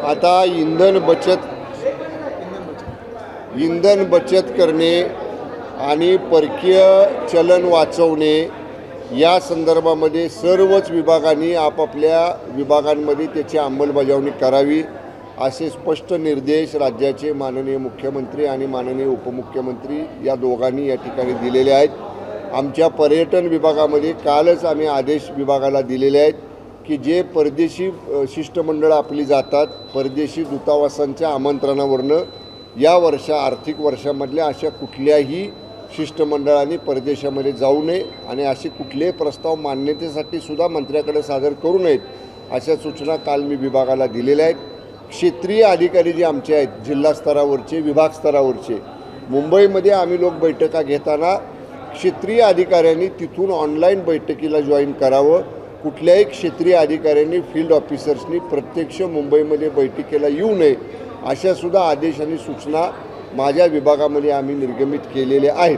आता इंधन बचत करणे आणि परकीय चलन वाचवणे या संदर्भामध्ये सर्वच विभागांनी आपापल्या विभागांमध्ये त्याची अंमलबजावणी करावी असे स्पष्ट निर्देश राज्याचे माननीय मुख्यमंत्री आणि माननीय उपमुख्यमंत्री या दोघांनी या ठिकाणी दिलेले आहेत। आमच्या पर्यटन विभागामध्ये कालच आम्ही आदेश विभागाला दिलेले आहेत की जे परदेशी शिष्टमंडळ आपली जातात परदेशी दूतावासांच्या आमंत्रणावरनं या आर्थिक वर्षामधल्या अशा कुठल्याही शिष्टमंडळांनी परदेशामध्ये जाऊ नये आणि असे कुठलेही प्रस्ताव मान्यतेसाठी सुद्धा मंत्र्याकडे सादर करू नयेत अशा सूचना काल मी विभागाला दिलेल्या आहेत। क्षेत्रीय अधिकारी जे आमचे आहेत जिल्हा स्तरावरचे विभाग स्तरावरचे मुंबईमध्ये आम्ही लोक बैठका घेताना क्षेत्रीय अधिकाऱ्यांनी तिथून ऑनलाईन बैठकीला जॉईन करावं। कुठल्याही क्षेत्रीय अधिकाऱ्यांनी फील्ड ऑफिसर्सनी प्रत्यक्ष मुंबईमध्ये बैठकीला येऊ नये अशा सुद्धा आदेश आणि सूचना माझ्या विभागामध्ये आम्ही निर्गमित केलेले आहेत।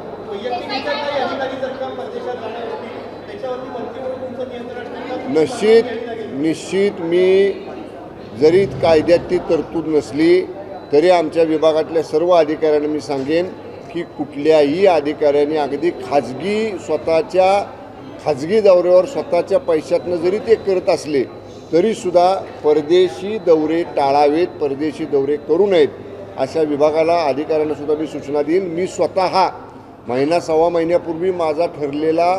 निश्चित मी जरी कायद्यात ती तरतूद नसली तरी आमच्या विभागातल्या सर्व अधिकाऱ्यांना मी सांगेन की कुठल्याही अधिकाऱ्यांनी अगदी स्वतःच्या खाजगी दौऱ्यावर स्वतःच्या पैशातनं जरी ते करत असले तरीसुद्धा परदेशी दौरे टाळावेत, परदेशी दौरे करू नयेत अशा विभागाला अधिकाऱ्यांना सुद्धा मी सूचना देईन। मी स्वतः सव्वा महिन्यापूर्वी माझा ठरलेला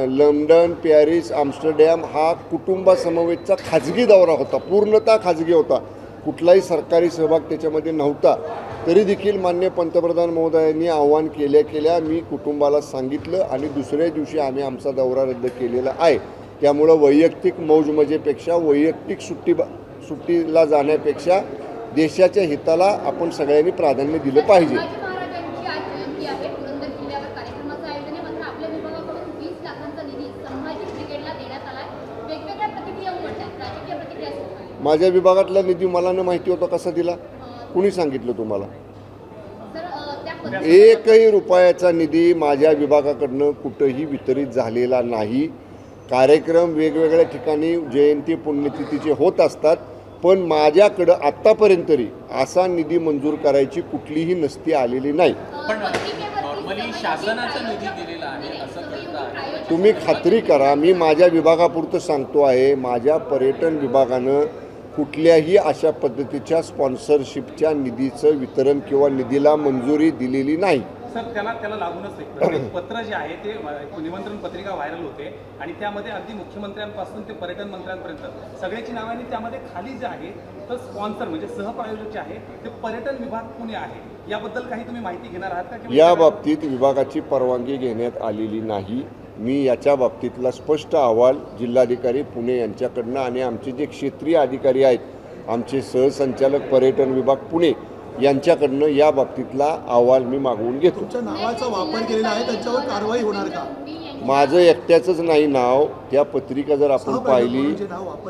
लंडन, पॅरिस, आम्स्टरडॅम हा कुटुंबासमवेतचा खाजगी दौरा होता, पूर्णतः खाजगी होता, कुठलाही सरकारी सहभाग त्याच्यामध्ये नव्हता। तरी देखील माननीय पंतप्रधान महोदयांनी आवाहन केल्या मी कुटुंबाला सांगितलं आणि दुसऱ्या दिवशी आम्ही आमचा दौरा रद्द केलेला आहे। त्यामुळं वैयक्तिक मौजमजेपेक्षा वैयक्तिक सुट्टीला जाण्यापेक्षा देशाच्या हिताला आपण सगळ्यांनी प्राधान्य दिलं पाहिजे। माझ्या विभागातला निधी मला न माहिती होता कसा दिला, कुणी सांगितलं तुम्हाला? एकही रुपयाचा निधी माझ्या विभागाकडनं कुठंही वितरित झालेला नाही। कार्यक्रम वेगवेगळ्या ठिकाणी जयंती पुण्यतिथीचे होत असतात पण माझ्याकडं आत्तापर्यंत तरी असा निधी मंजूर करायची कुठलीही नस्ती आलेली नाही। तुम्ही खात्री करा, मी माझ्या विभागापुरतं सांगतो आहे, माझ्या पर्यटन विभागानं कुठल्याही अशा पद्धतीच्या स्पॉन्सरशिपच्या निधीचं वितरण किंवा निधीला मंजुरी दिलेली नाही। सर त्याला लागूनच पत्र जे आहे ते निमंत्रण पत्रिका व्हायरल होते आणि त्यामध्ये अगदी मुख्यमंत्र्यांपासून ते पर्यटन मंत्र्यांपर्यंत सगळ्याची नावे आणि त्यामध्ये खाली जे आहे तर स्पॉन्सर म्हणजे सहप्रायोजक जे आहे ते पर्यटन विभाग पुणे आहे। याबद्दल काही तुम्ही माहिती घेणार आहात का? या बाबतीत विभागाची परवानगी घेण्यात आलेली नाही। मी याच्या बाबतीतला स्पष्ट अहवाल जिल्हाधिकारी पुणे यांच्याकडनं आणि आमचे जे क्षेत्रीय अधिकारी आहेत आमचे सहसंचालक पर्यटन विभाग पुणे यांच्याकडनं या बाबतीतला अहवाल मी मागवून घेतो। तुमच्या नावाचा वापर केलेला आहे त्याच्यावर कारवाई होणार का? माझं एकट्याचंच नाही नाव, त्या पत्रिका जर आपण पाहिली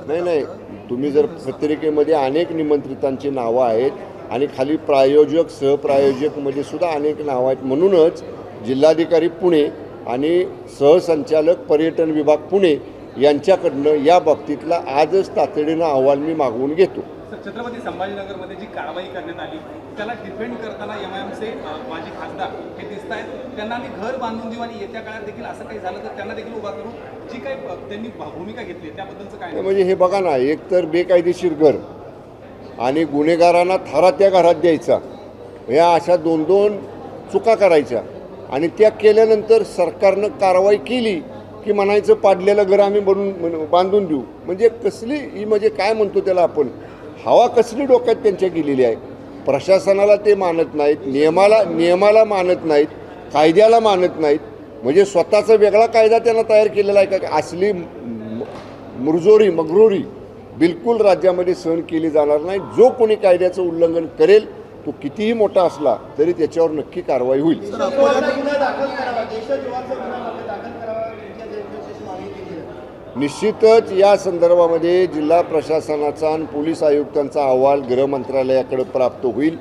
नाही तुम्ही जर पत्रिकेमध्ये अनेक निमंत्रितांची नावं आहेत आणि खाली प्रायोजक सहप्रायोजकमध्ये सुद्धा अनेक नावं आहेत। म्हणूनच जिल्हाधिकारी पुणे आणि सहसंचालक पर्यटन विभाग पुणे यांच्याकडनं या बाबतीतला आजच तातडीनं अहवाल मी मागवून घेतो। छत्रपती संभाजीनगरमध्ये जी कारवाई करण्यात आली त्याला डिफेंड करताना एमआयएमचे माजी खासदार हे दिसत आहेत, त्यांना आम्ही घर बांधून देऊ आणि येत्या काळात देखील असं काही झालं तर त्यांना देखील उभा करू, जी काही त्यांनी भूमिका घेतली त्याबद्दलचं काय? म्हणजे हे बघा ना, एक तर बेकायदेशीर घर आणि गुन्हेगारांना थारा त्या घरात द्यायचा, या अशा दोन चुका करायच्या आणि त्या केल्यानंतर सरकारनं कारवाई केली की म्हणायचं पाडलेलं घर आम्ही बांधून देऊ। म्हणजे कसली ही म्हणजे काय म्हणतो त्याला आपण, हवा कसली डोक्यात त्यांच्या गेलेली आहे। प्रशासनाला ते मानत नाहीत, नियमाला मानत नाहीत, कायद्याला मानत नाहीत, म्हणजे स्वतःचा वेगळा कायदा त्यांना तयार केलेला आहे का? असली मगरुरी बिलकुल राज्यामध्ये सहन केली जाणार नाही। जो कोणी कायद्याचं उल्लंघन करेल तो कितीही मोठा असला तरी त्याच्यावर नक्की कारवाई होईल। निश्चितच या संदर्भामध्ये जिल्हा प्रशासनाचा आणि पोलीस आयुक्तांचा अहवाल गृह मंत्रालयाकडे प्राप्त होईल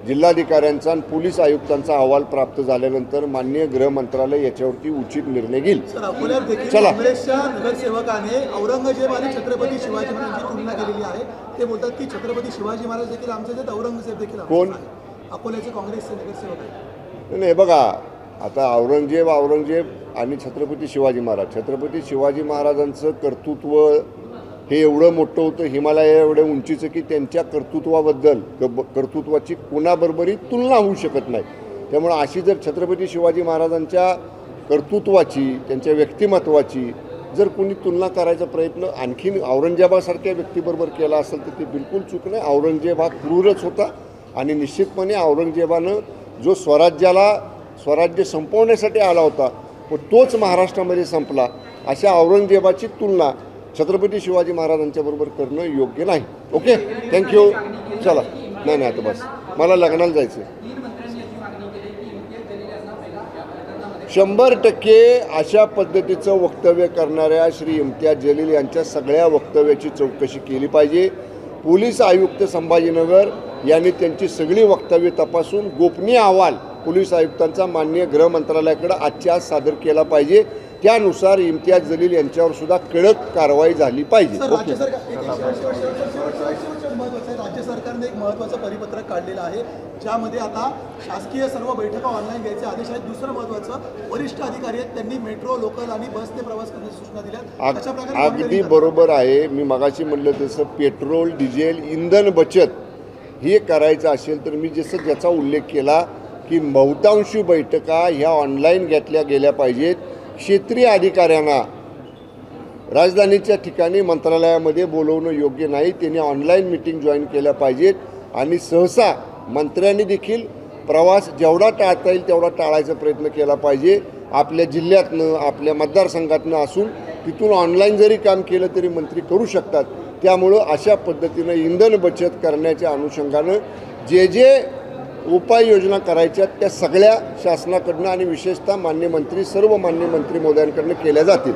जिल्हाधिकाऱ्यांचा आणि पोलीस आयुक्तांचा अहवाल प्राप्त झाल्यानंतर माननीय गृह मंत्रालय याच्यावरती उचित निर्णय घेईल. सर अकोल्यात देखील चला. काँग्रेसच्या नगरसेवकाने औरंगजेब आणि छत्रपती शिवाजी महाराजांची तुलना केलेली आहे. ते बोलतात की छत्रपती शिवाजी महाराज देखील आमचे आहेत, औरंगजेब देखील आमचेच कोण? आहे. अकोल्याचे काँग्रेसचे नगरसेवक आहेत. नाही बघा, आता औरंगजेब आणि छत्रपती शिवाजी महाराजांचं कर्तृत्व हे एवढं मोठं होतं, हिमालया एवढ्या उंचीचं, की त्यांच्या कर्तृत्वाची कोणाबरोबरही तुलना होऊ शकत नाही. त्यामुळं अशी जर छत्रपती शिवाजी महाराजांच्या कर्तृत्वाची, त्यांच्या व्यक्तिमत्वाची जर कोणी तुलना करायचा प्रयत्न आणखीन औरंगजेबासारख्या व्यक्तीबरोबर केला असेल तर ते बिलकुल चूक नाही. औरंगजेब हा क्रूरच होता आणि निश्चितपणे औरंगजेबानं जो स्वराज्य संपवण्यासाठी आला होता व तोच महाराष्ट्रामध्ये संपला, अशा औरंगजेबाची तुलना छत्रपती शिवाजी महाराजांच्या बरोबर करणं योग्य नाही. Okay, thank you. चला, नाही आता बस, मला लग्नाला जायचं. 100% अशा पद्धतीचं वक्तव्य करणाऱ्या श्री इम्तियाज जलील यांच्या सगळ्या वक्तव्याची चौकशी केली पाहिजे. पोलीस आयुक्त संभाजीनगर यांनी त्यांची सगळी वक्तव्य तपासून गोपनीय अहवाल पोलीस आयुक्तांचा माननीय गृह मंत्रालयाकडे आजच्या आज सादर केला पाहिजे. त्यानुसार इम्तियाज जलील यांच्यावर सुद्धा कडक कारवाई झाली पाहिजे. Sir, okay. राज्य सरकारने एक महत्त्वाचं परिपत्रक काढलेलं आहे, ज्यामध्ये आता शासकीय सर्व बैठका ऑनलाईन घ्यायचे आदेश आहेत. दुसरं महत्त्वाचं, वरिष्ठ अधिकारी आहेत, त्यांनी मेट्रो, लोकल आणि बसने प्रवास करण्याची सूचना दिल्या. अशा प्रकारे अगदी बरोबर आहे. मी मगाशी म्हटलं तसं पेट्रोल, डिझेल, इंधन बचत हे करायचं असेल तर मी ज्याचा उल्लेख केला की बहुतांशी बैठका ह्या ऑनलाईन घेतल्या गेल्या पाहिजेत. क्षेत्रीय अधिकाऱ्यांना राजधानीच्या ठिकाणी मंत्रालयामध्ये बोलवणं योग्य नाही. त्यांनी ऑनलाईन मीटिंग जॉईन केल्या पाहिजेत आणि सहसा मंत्र्यांनी देखील प्रवास जेवढा टाळता येईल तेवढा टाळायचा प्रयत्न केला पाहिजे. आपल्या जिल्ह्यातनं, आपल्या मतदारसंघातनं असून तिथून ऑनलाईन जरी काम केलं तरी मंत्री करू शकतात. त्यामुळं अशा पद्धतीनं इंधन बचत करण्याच्या अनुषंगानं जे उपाययोजना करायच्या त्या सगळ्या शासनाकडनं आणि विशेषतः सर्व मान्य मंत्री महोदयांकडनं केल्या जातील.